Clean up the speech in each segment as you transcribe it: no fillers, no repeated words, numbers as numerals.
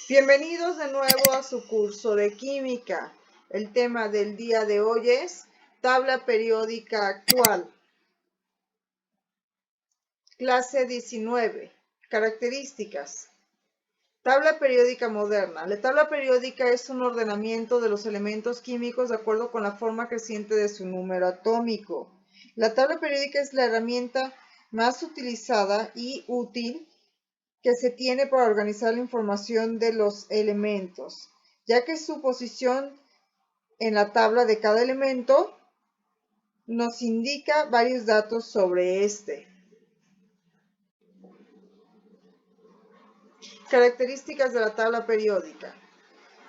Bienvenidos de nuevo a su curso de química. El tema del día de hoy es tabla periódica actual. Clase 19. Características. Tabla periódica moderna. La tabla periódica es un ordenamiento de los elementos químicos de acuerdo con la forma creciente de su número atómico. La tabla periódica es la herramienta más utilizada y útil que se tiene para organizar la información de los elementos, ya que su posición en la tabla de cada elemento nos indica varios datos sobre este. Características de la tabla periódica.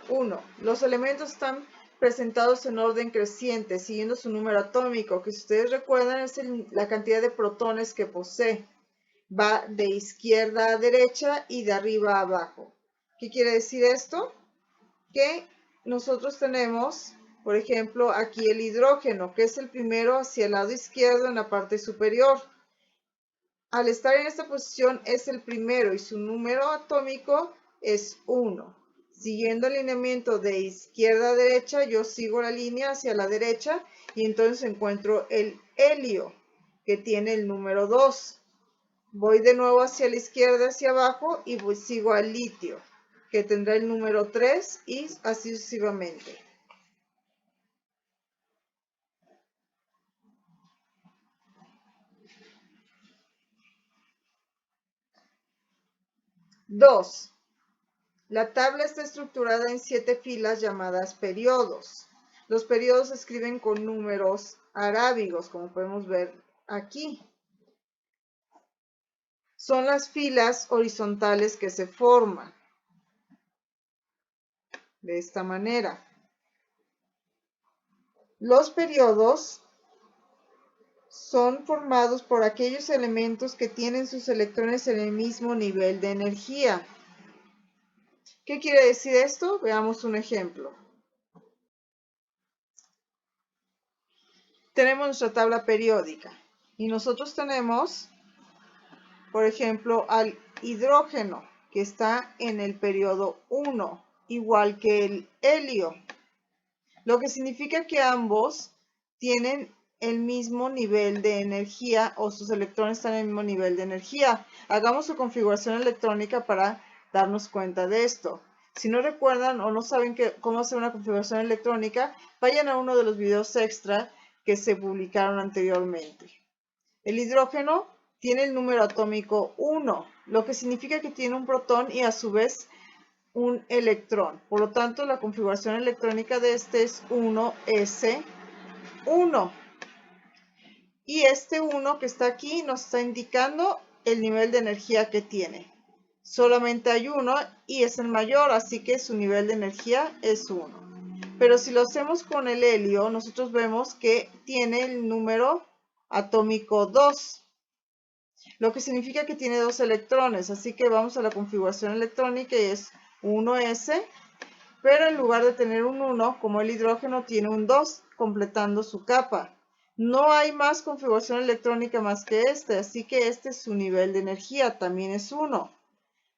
1. Los elementos están presentados en orden creciente, siguiendo su número atómico, que si ustedes recuerdan es la cantidad de protones que posee. Va de izquierda a derecha y de arriba a abajo. ¿Qué quiere decir esto? Que nosotros tenemos, por ejemplo, aquí el hidrógeno, que es el primero hacia el lado izquierdo en la parte superior. Al estar en esta posición es el primero y su número atómico es 1. Siguiendo el lineamiento de izquierda a derecha, yo sigo la línea hacia la derecha y entonces encuentro el helio, que tiene el número 2. Voy de nuevo hacia la izquierda, hacia abajo y sigo al litio, que tendrá el número 3 y así sucesivamente. Dos. La tabla está estructurada en 7 filas llamadas periodos. Los periodos se escriben con números arábigos, como podemos ver aquí. Son las filas horizontales que se forman de esta manera. Los periodos son formados por aquellos elementos que tienen sus electrones en el mismo nivel de energía. ¿Qué quiere decir esto? Veamos un ejemplo. Tenemos nuestra tabla periódica y nosotros tenemos, por ejemplo, al hidrógeno, que está en el periodo 1, igual que el helio, lo que significa que ambos tienen el mismo nivel de energía o sus electrones están en el mismo nivel de energía. Hagamos su configuración electrónica para darnos cuenta de esto. Si no recuerdan o no saben cómo hacer una configuración electrónica, vayan a uno de los videos extra que se publicaron anteriormente. El hidrógeno tiene el número atómico 1, lo que significa que tiene un protón y a su vez un electrón. Por lo tanto, la configuración electrónica de este es 1s1. Y este 1 que está aquí nos está indicando el nivel de energía que tiene. Solamente hay uno y es el mayor, así que su nivel de energía es 1. Pero si lo hacemos con el helio, nosotros vemos que tiene el número atómico 2. Lo que significa que tiene 2 electrones, así que vamos a la configuración electrónica y es 1s, pero en lugar de tener un 1, como el hidrógeno tiene un 2, completando su capa. No hay más configuración electrónica más que este, así que este es su nivel de energía, también es 1.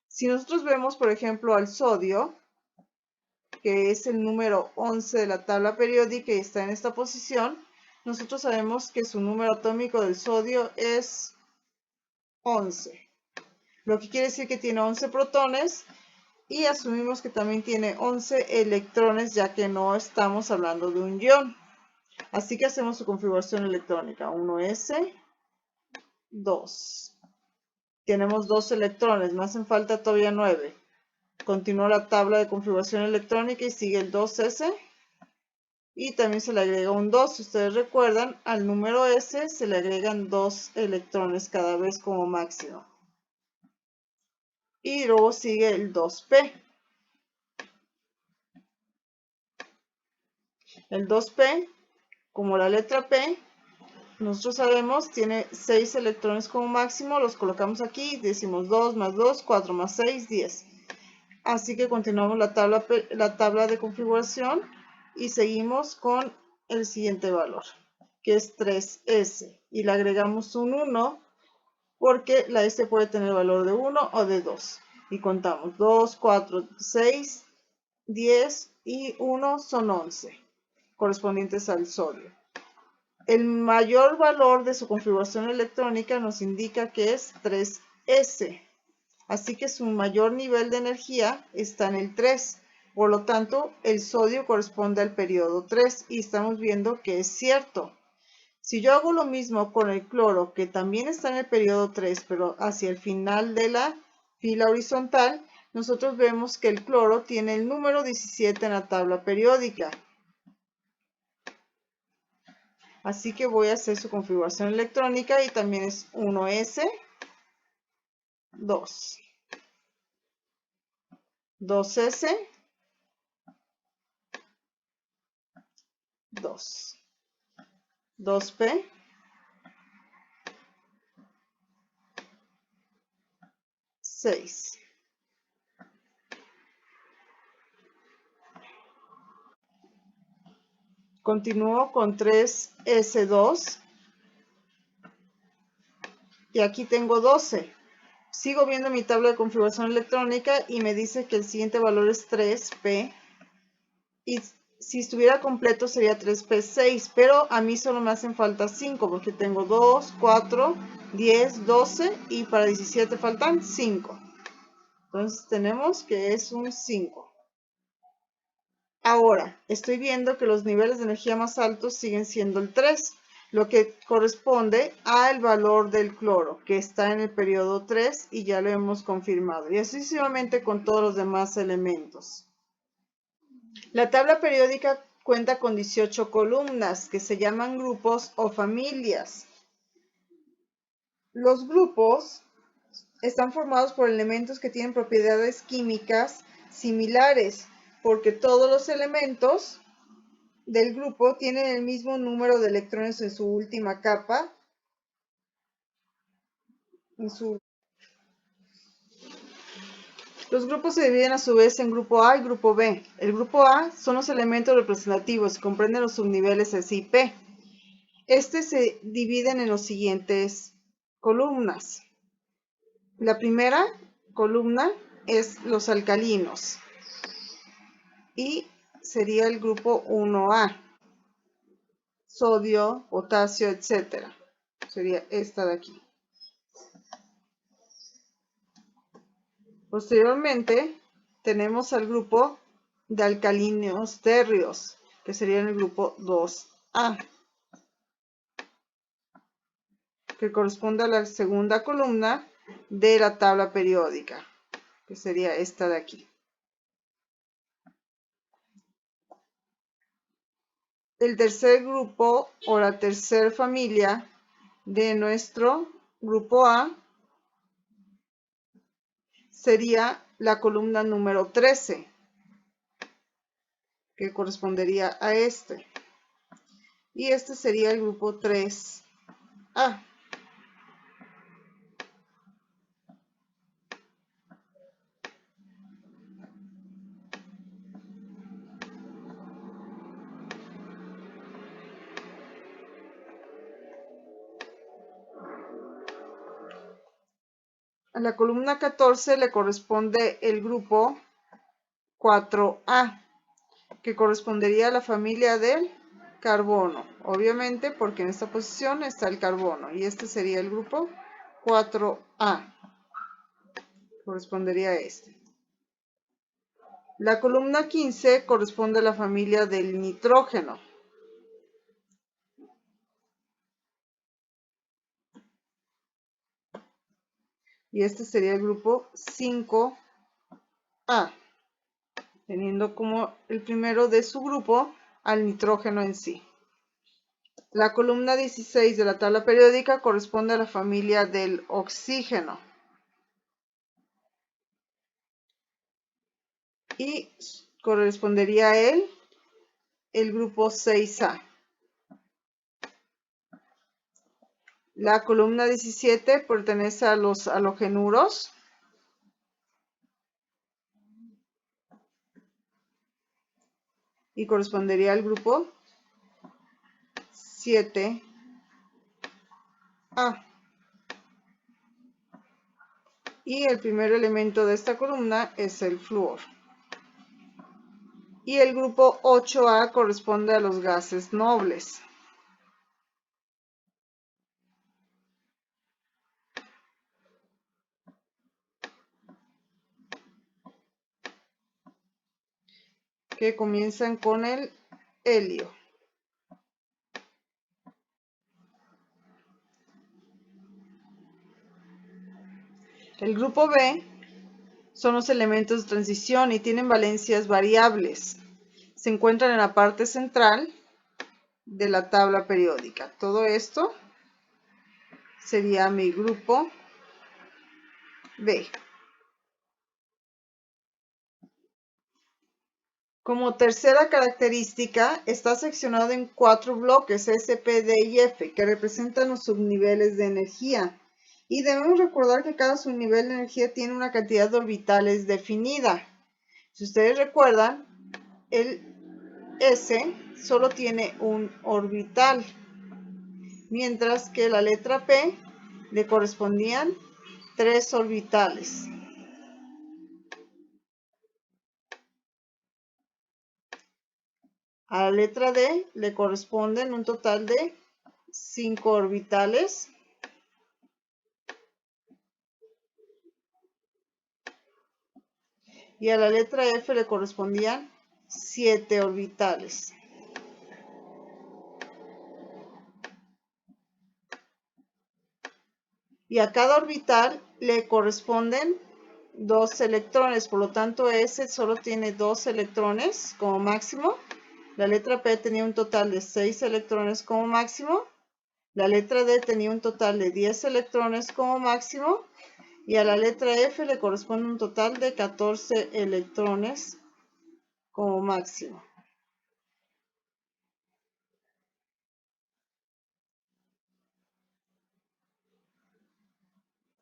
Si nosotros vemos, por ejemplo, al sodio, que es el número 11 de la tabla periódica y está en esta posición, nosotros sabemos que su número atómico del sodio es 11, lo que quiere decir que tiene 11 protones y asumimos que también tiene 11 electrones, ya que no estamos hablando de un ion. Así que hacemos su configuración electrónica, 1s, 2. Tenemos 2 electrones, me hacen falta todavía 9. Continúa la tabla de configuración electrónica y sigue el 2s. Y también se le agrega un 2. Si ustedes recuerdan, al número s se le agregan 2 electrones cada vez como máximo. Y luego sigue el 2p. El 2p, como la letra P, nosotros sabemos, tiene 6 electrones como máximo, los colocamos aquí, decimos 2 más 2, 4 más 6, 10. Así que continuamos la tabla de configuración y seguimos con el siguiente valor, que es 3s. Y le agregamos un 1 porque la s puede tener valor de 1 o de 2. Y contamos 2, 4, 6, 10 y 1 son 11, correspondientes al sodio. El mayor valor de su configuración electrónica nos indica que es 3S. Así que su mayor nivel de energía está en el 3. Por lo tanto, el sodio corresponde al periodo 3 y estamos viendo que es cierto. Si yo hago lo mismo con el cloro, que también está en el periodo 3, pero hacia el final de la fila horizontal, nosotros vemos que el cloro tiene el número 17 en la tabla periódica. Así que voy a hacer su configuración electrónica y también es 1S, 2. 2S, 2. 2P, 6. Continúo con 3S2 y aquí tengo 12. Sigo viendo mi tabla de configuración electrónica y me dice que el siguiente valor es 3P y si estuviera completo sería 3P6, pero a mí solo me hacen falta 5 porque tengo 2, 4, 10, 12 y para 17 faltan 5. Entonces tenemos que es un 5. Ahora, estoy viendo que los niveles de energía más altos siguen siendo el 3, lo que corresponde al valor del cloro, que está en el periodo 3 y ya lo hemos confirmado. Y así sucesivamente con todos los demás elementos. La tabla periódica cuenta con 18 columnas, que se llaman grupos o familias. Los grupos están formados por elementos que tienen propiedades químicas similares, porque todos los elementos del grupo tienen el mismo número de electrones en su última capa. Los grupos se dividen a su vez en grupo A y grupo B. El grupo A son los elementos representativos y comprenden los subniveles S y P. Se dividen en las siguientes columnas. La primera columna es los alcalinos y sería el grupo 1A. Sodio, potasio, etc. Sería esta de aquí. Posteriormente tenemos al grupo de alcalinos térreos, que sería el grupo 2A, que corresponde a la segunda columna de la tabla periódica, que sería esta de aquí. El tercer grupo o la tercera familia de nuestro grupo A sería la columna número 13, que correspondería a este. Y este sería el grupo 3A. A la columna 14 le corresponde el grupo 4A, que correspondería a la familia del carbono, obviamente porque en esta posición está el carbono, y este sería el grupo 4A, correspondería a este. La columna 15 corresponde a la familia del nitrógeno. Y este sería el grupo 5A, teniendo como el primero de su grupo al nitrógeno en sí. La columna 16 de la tabla periódica corresponde a la familia del oxígeno. Y correspondería a él el grupo 6A. La columna 17 pertenece a los halogenuros. Y correspondería al grupo 7A. Y el primer elemento de esta columna es el flúor. Y el grupo 8A corresponde a los gases nobles. Que comienzan con el helio. El grupo B son los elementos de transición y tienen valencias variables. Se encuentran en la parte central de la tabla periódica. Todo esto sería mi grupo B. Como tercera característica, está seccionado en 4 bloques S, P, D y F, que representan los subniveles de energía. Y debemos recordar que cada subnivel de energía tiene una cantidad de orbitales definida. Si ustedes recuerdan, el S solo tiene un orbital, mientras que la letra P le correspondían 3 orbitales. A la letra D le corresponden un total de 5 orbitales. Y a la letra F le correspondían 7 orbitales. Y a cada orbital le corresponden 2 electrones, por lo tanto S solo tiene 2 electrones como máximo. La letra P tenía un total de 6 electrones como máximo. La letra D tenía un total de 10 electrones como máximo. Y a la letra F le corresponde un total de 14 electrones como máximo.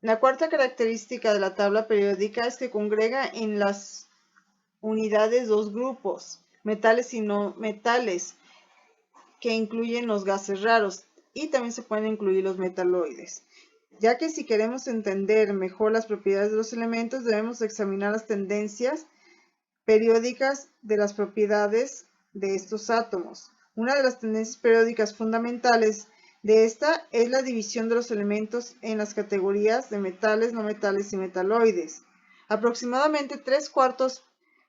La cuarta característica de la tabla periódica es que congrega en las unidades 2 grupos, metales y no metales, que incluyen los gases raros, y también se pueden incluir los metaloides. Ya que si queremos entender mejor las propiedades de los elementos, debemos examinar las tendencias periódicas de las propiedades de estos átomos. Una de las tendencias periódicas fundamentales de esta es la división de los elementos en las categorías de metales, no metales y metaloides. Aproximadamente 3/4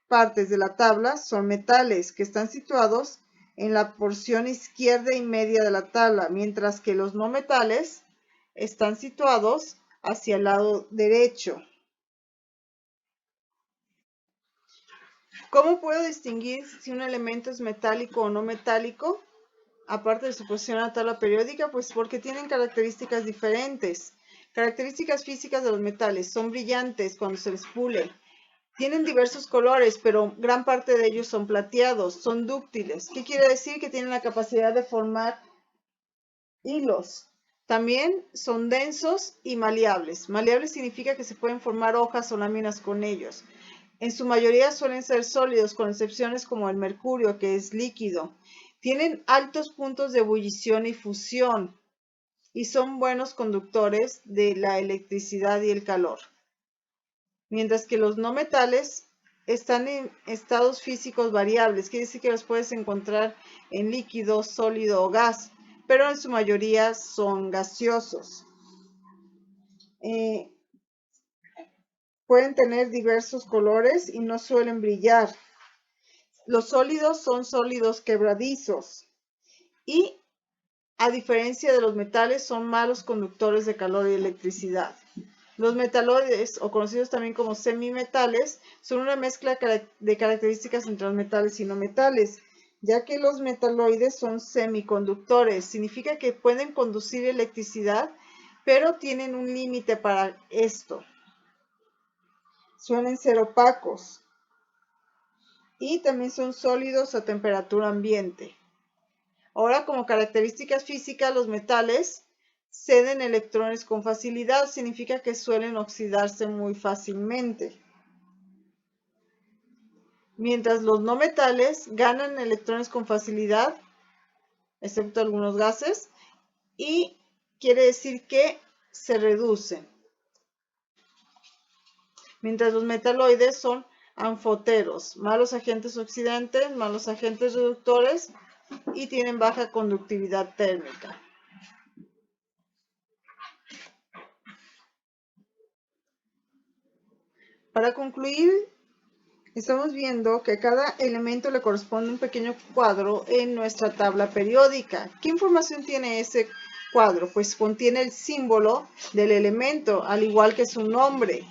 partes de la tabla son metales, que están situados en la porción izquierda y media de la tabla, mientras que los no metales están situados hacia el lado derecho. ¿Cómo puedo distinguir si un elemento es metálico o no metálico? Aparte de su posición en la tabla periódica, pues porque tienen características diferentes. Características físicas de los metales: son brillantes cuando se les pule. Tienen diversos colores, pero gran parte de ellos son plateados. Son dúctiles. ¿Qué quiere decir? Que tienen la capacidad de formar hilos. También son densos y maleables. Maleables significa que se pueden formar hojas o láminas con ellos. En su mayoría suelen ser sólidos, con excepciones como el mercurio, que es líquido. Tienen altos puntos de ebullición y fusión y son buenos conductores de la electricidad y el calor. Mientras que los no metales están en estados físicos variables, quiere decir que los puedes encontrar en líquido, sólido o gas, pero en su mayoría son gaseosos. Pueden tener diversos colores y no suelen brillar. Los sólidos son sólidos quebradizos y, a diferencia de los metales, son malos conductores de calor y electricidad. Los metaloides, o conocidos también como semimetales, son una mezcla de características entre los metales y no metales, ya que los metaloides son semiconductores. Significa que pueden conducir electricidad, pero tienen un límite para esto. Suelen ser opacos y también son sólidos a temperatura ambiente. Ahora, como características físicas, los metales ceden electrones con facilidad, significa que suelen oxidarse muy fácilmente. Mientras los no metales ganan electrones con facilidad, excepto algunos gases, y quiere decir que se reducen. mientras los metaloides son anfoteros, malos agentes oxidantes, malos agentes reductores y tienen baja conductividad térmica. Para concluir, estamos viendo que a cada elemento le corresponde un pequeño cuadro en nuestra tabla periódica. ¿Qué información tiene ese cuadro? Pues contiene el símbolo del elemento, al igual que su nombre,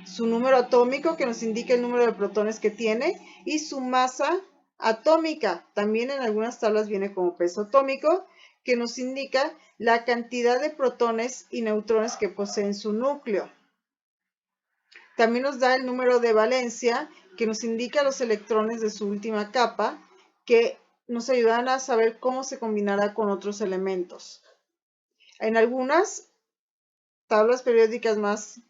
su número atómico, que nos indica el número de protones que tiene, y su masa atómica. También en algunas tablas viene como peso atómico, que nos indica la cantidad de protones y neutrones que posee en su núcleo. También nos da el número de valencia, que nos indica los electrones de su última capa, que nos ayudan a saber cómo se combinará con otros elementos. En algunas tablas periódicas más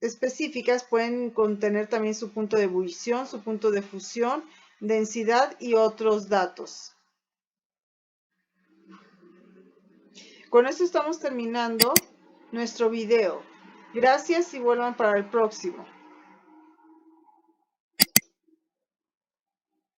específicas pueden contener también su punto de ebullición, su punto de fusión, densidad y otros datos. Con esto estamos terminando nuestro video. Gracias y vuelvan para el próximo.